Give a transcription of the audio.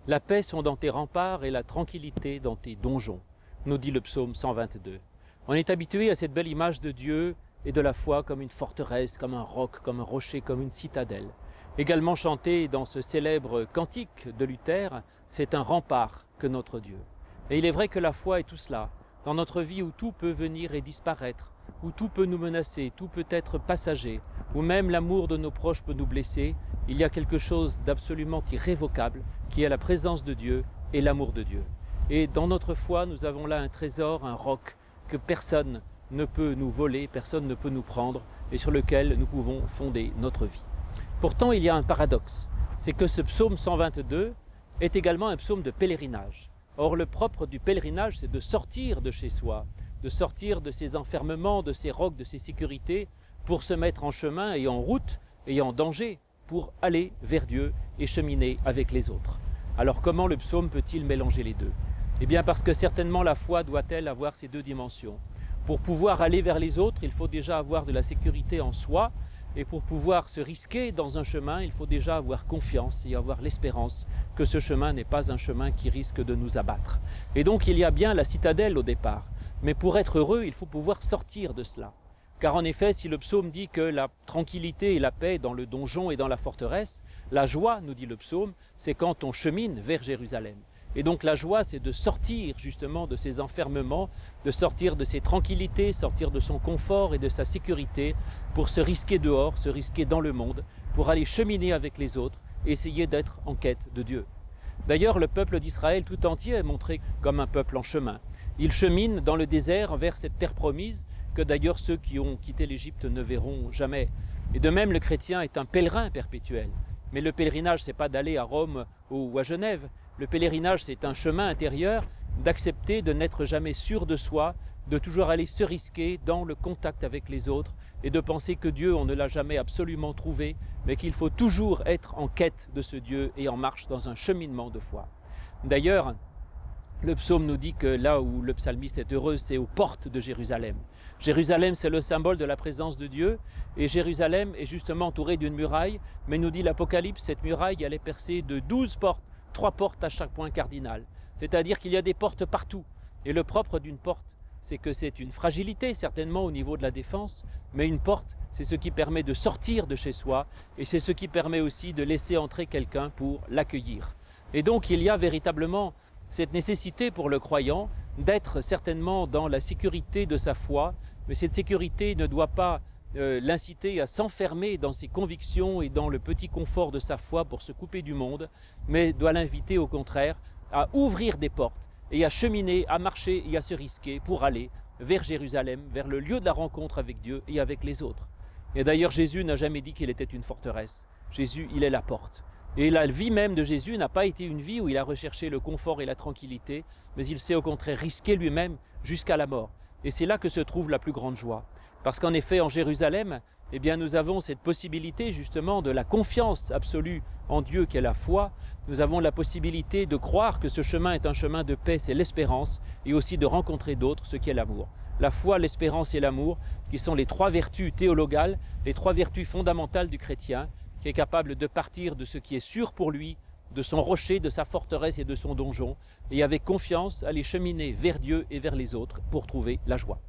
La paix sont dans tes remparts et la tranquillité dans tes donjons, nous dit le psaume 122. On est habitué à cette belle image de Dieu et de la foi comme une forteresse, comme un roc, comme un rocher, comme une citadelle. Également chanté dans ce célèbre cantique de Luther, c'est un rempart que notre Dieu. Et il est vrai que la foi est tout cela, dans notre vie où tout peut venir et disparaître, où tout peut nous menacer, tout peut être passager, où même l'amour de nos proches peut nous blesser, il y a quelque chose d'absolument irrévocable qui est la présence de Dieu et l'amour de Dieu. Et dans notre foi, nous avons là un trésor, un roc que personne ne peut nous voler, personne ne peut nous prendre et sur lequel nous pouvons fonder notre vie. Pourtant, il y a un paradoxe, c'est que ce psaume 122 est également un psaume de pèlerinage. Or, le propre du pèlerinage, c'est de sortir de chez soi, de sortir de ses enfermements, de ses rocs, de ses sécurités, pour se mettre en chemin et en route et en danger, pour aller vers Dieu et cheminer avec les autres. Alors comment le psaume peut-il mélanger les deux? Eh bien parce que certainement la foi doit-elle avoir ces deux dimensions. Pour pouvoir aller vers les autres, il faut déjà avoir de la sécurité en soi, et pour pouvoir se risquer dans un chemin, il faut déjà avoir confiance et avoir l'espérance que ce chemin n'est pas un chemin qui risque de nous abattre. Et donc il y a bien la citadelle au départ, mais pour être heureux, il faut pouvoir sortir de cela. Car en effet, si le psaume dit que la tranquillité et la paix dans le donjon et dans la forteresse, la joie, nous dit le psaume, c'est quand on chemine vers Jérusalem. Et donc la joie, c'est de sortir justement de ses enfermements, de sortir de ses tranquillités, sortir de son confort et de sa sécurité pour se risquer dehors, se risquer dans le monde, pour aller cheminer avec les autres et essayer d'être en quête de Dieu. D'ailleurs, le peuple d'Israël tout entier est montré comme un peuple en chemin. Il chemine dans le désert vers cette terre promise que d'ailleurs ceux qui ont quitté l'Égypte ne verront jamais. Et de même, le chrétien est un pèlerin perpétuel. Mais le pèlerinage, c'est pas d'aller à Rome ou à Genève. Le pèlerinage, c'est un chemin intérieur d'accepter de n'être jamais sûr de soi, de toujours aller se risquer dans le contact avec les autres et de penser que Dieu, on ne l'a jamais absolument trouvé, mais qu'il faut toujours être en quête de ce Dieu et en marche dans un cheminement de foi. D'ailleurs, le psaume nous dit que là où le psalmiste est heureux, c'est aux portes de Jérusalem. Jérusalem, c'est le symbole de la présence de Dieu, et Jérusalem est justement entourée d'une muraille, mais nous dit l'Apocalypse, cette muraille, elle est percée de 12 portes, 3 portes à chaque point cardinal. C'est-à-dire qu'il y a des portes partout, et le propre d'une porte, c'est que c'est une fragilité certainement au niveau de la défense, mais une porte, c'est ce qui permet de sortir de chez soi, et c'est ce qui permet aussi de laisser entrer quelqu'un pour l'accueillir. Et donc il y a véritablement cette nécessité pour le croyant d'être certainement dans la sécurité de sa foi, mais cette sécurité ne doit pas l'inciter à s'enfermer dans ses convictions et dans le petit confort de sa foi pour se couper du monde, mais doit l'inviter au contraire à ouvrir des portes et à cheminer, à marcher et à se risquer pour aller vers Jérusalem, vers le lieu de la rencontre avec Dieu et avec les autres. Et d'ailleurs, Jésus n'a jamais dit qu'il était une forteresse. Jésus, il est la porte. Et la vie même de Jésus n'a pas été une vie où il a recherché le confort et la tranquillité, mais il s'est au contraire risqué lui-même jusqu'à la mort. Et c'est là que se trouve la plus grande joie. Parce qu'en effet, en Jérusalem, eh bien, nous avons cette possibilité justement de la confiance absolue en Dieu qu'est la foi. Nous avons la possibilité de croire que ce chemin est un chemin de paix, c'est l'espérance, et aussi de rencontrer d'autres, ce qui est l'amour. La foi, l'espérance et l'amour, qui sont les 3 vertus théologales, les 3 vertus fondamentales du chrétien, qui est capable de partir de ce qui est sûr pour lui, de son rocher, de sa forteresse et de son donjon, et avec confiance aller cheminer vers Dieu et vers les autres pour trouver la joie.